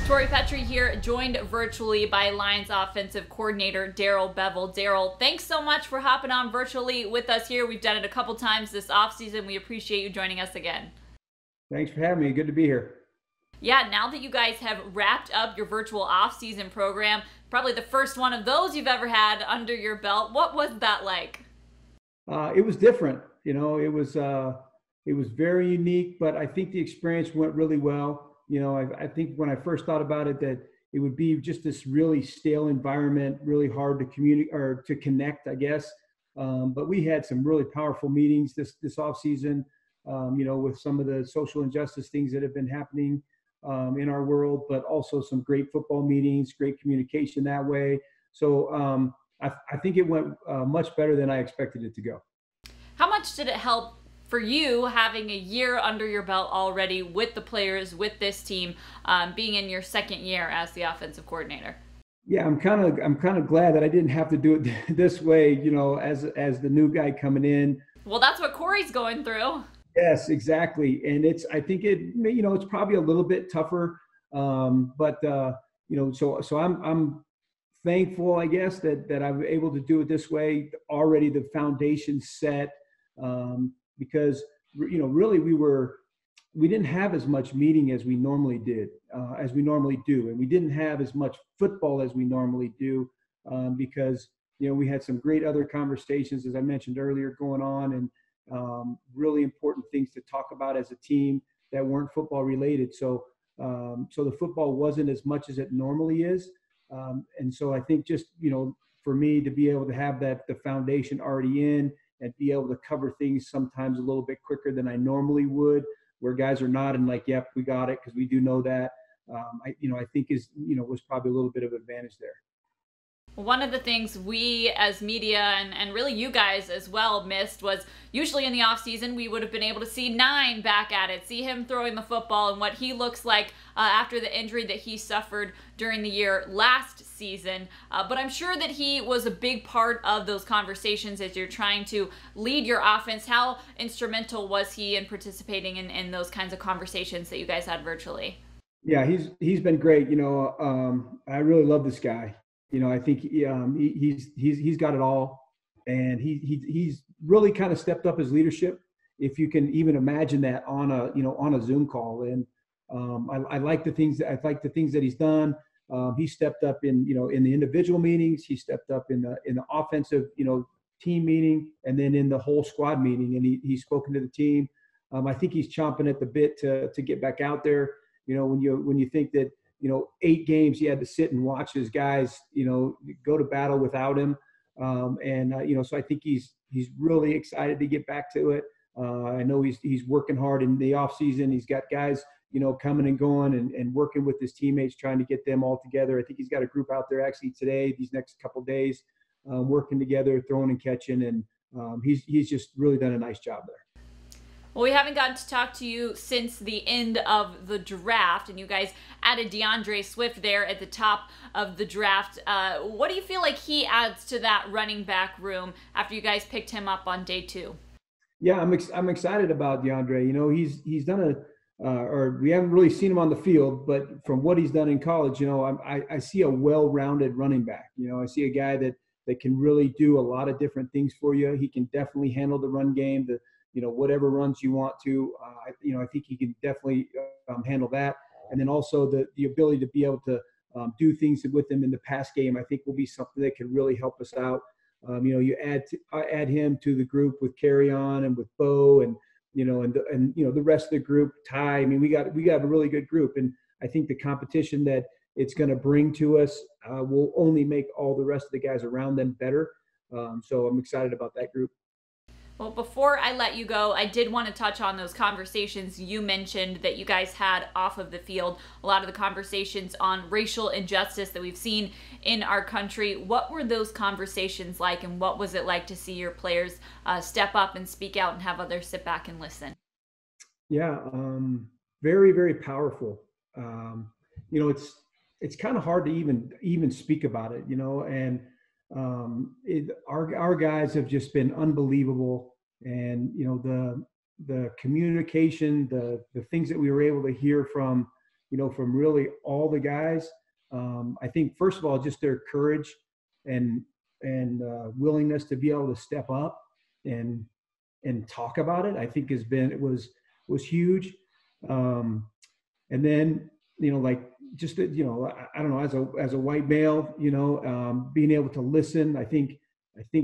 Tori Petry here, joined virtually by Lions offensive coordinator Darrell Bevell. Darrell, thanks so much for hopping on virtually with us here. We've done it a couple times this offseason. We appreciate you joining us again. Thanks for having me. Good to be here. Yeah, now that you guys have wrapped up your virtual offseason program, probably the first one of those you've ever had under your belt, what was that like? It was different. It was very unique, but I think the experience went really well. I think when I first thought about it, that it would be just this really stale environment, really hard to communicate or to connect, I guess. But we had some really powerful meetings this off season, with some of the social injustice things that have been happening in our world, but also some great football meetings, great communication that way. So I think it went much better than I expected it to go. How much did it help for you having a year under your belt already with the players, with this team, being in your second year as the offensive coordinator? Yeah, I'm kind of glad that I didn't have to do it this way, as the new guy coming in. Well, that's what Corey's going through. Yes, exactly. And I think it's probably a little bit tougher. So I'm thankful, I guess, that I'm able to do it this way. Already the foundation set, because, really we didn't have as much meeting as we normally do. And we didn't have as much football as we normally do, because, we had some great other conversations, as I mentioned earlier, going on, and really important things to talk about as a team that weren't football related. So the football wasn't as much as it normally is. And so I think just, for me to be able to have the foundation already in and be able to cover things sometimes a little bit quicker than I normally would, where guys are nodding like, yep, we got it, because we do know that, I think was probably a little bit of advantage there. One of the things we as media and really you guys as well missed was usually in the offseason we would have been able to see Nine back at it, see him throwing the football and what he looks like after the injury that he suffered during the year last season. But I'm sure that he was a big part of those conversations as you're trying to lead your offense. How instrumental was he in participating in those kinds of conversations that you guys had virtually? Yeah, he's been great. I really love this guy. I think he's got it all, and he's really kind of stepped up his leadership, if you can even imagine that on a Zoom call. And I like the things that he's done. He stepped up in the individual meetings. He stepped up in the offensive team meeting, and then in the whole squad meeting. And he's spoken to the team. I think he's chomping at the bit to get back out there. When you think that 8 games he had to sit and watch his guys, go to battle without him. So I think he's really excited to get back to it. I know he's working hard in the off season. He's got guys, coming and going and working with his teammates, trying to get them all together. I think he's got a group out there actually today, these next couple of days, working together, throwing and catching. And he's just really done a nice job there. Well, we haven't gotten to talk to you since the end of the draft, and you guys added DeAndre Swift there at the top of the draft. What do you feel like he adds to that running back room after you guys picked him up on day 2? Yeah, I'm excited about DeAndre. He's done or we haven't really seen him on the field, but from what he's done in college, I see a well-rounded running back. I see a guy that can really do a lot of different things for you. He can definitely handle the run game, whatever runs you want to. I think he can definitely handle that. And then also the ability to be able to do things with him in the pass game, I think will be something that can really help us out. You add him to the group with Carry-On and with Bo and the rest of the group, Ty. I mean, we got a really good group. And I think the competition that it's going to bring to us will only make all the rest of the guys around them better. So I'm excited about that group. Well, before I let you go, I did want to touch on those conversations you mentioned that you guys had off of the field. A lot of the conversations on racial injustice that we've seen in our country. What were those conversations like, and what was it like to see your players step up and speak out and have others sit back and listen? Yeah, very, very powerful. It's kind of hard to even speak about it, and our guys have just been unbelievable. And the communication, the things that we were able to hear from from really all the guys. I think first of all, just their courage and willingness to be able to step up and talk about it, I think was huge. And then, like just, I don't know, as a white male, being able to listen, I think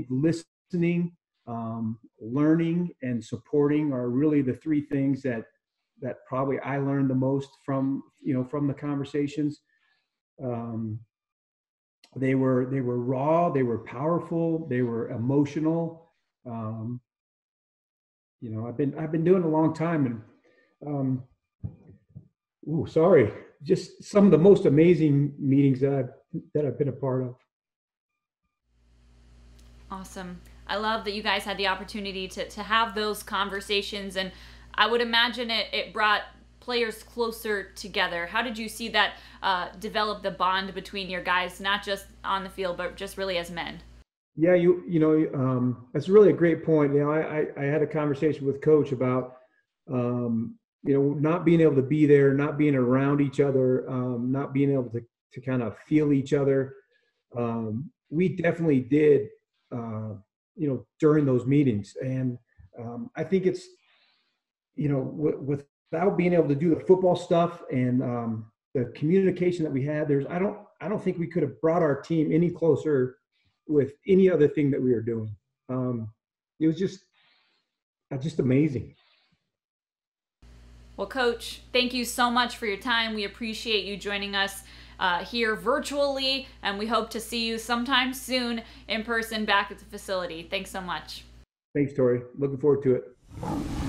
listening, learning and supporting are really the three things that probably I learned the most from the conversations. They were raw, they were powerful, they were emotional. I've been doing it a long time, and just some of the most amazing meetings that I've been a part of. Awesome. I love that you guys had the opportunity to have those conversations, and I would imagine it brought players closer together. How did you see that develop the bond between your guys, not just on the field, but just really as men? Yeah, that's really a great point. I had a conversation with Coach about, not being able to be there, not being around each other, not being able to kind of feel each other. We definitely did, during those meetings. And I think it's, without being able to do the football stuff and the communication that we had, I don't think we could have brought our team any closer with any other thing that we were doing. It was just amazing. Well, Coach, thank you so much for your time. We appreciate you joining us here virtually, and we hope to see you sometime soon in person back at the facility. Thanks so much. Thanks, Tori. Looking forward to it.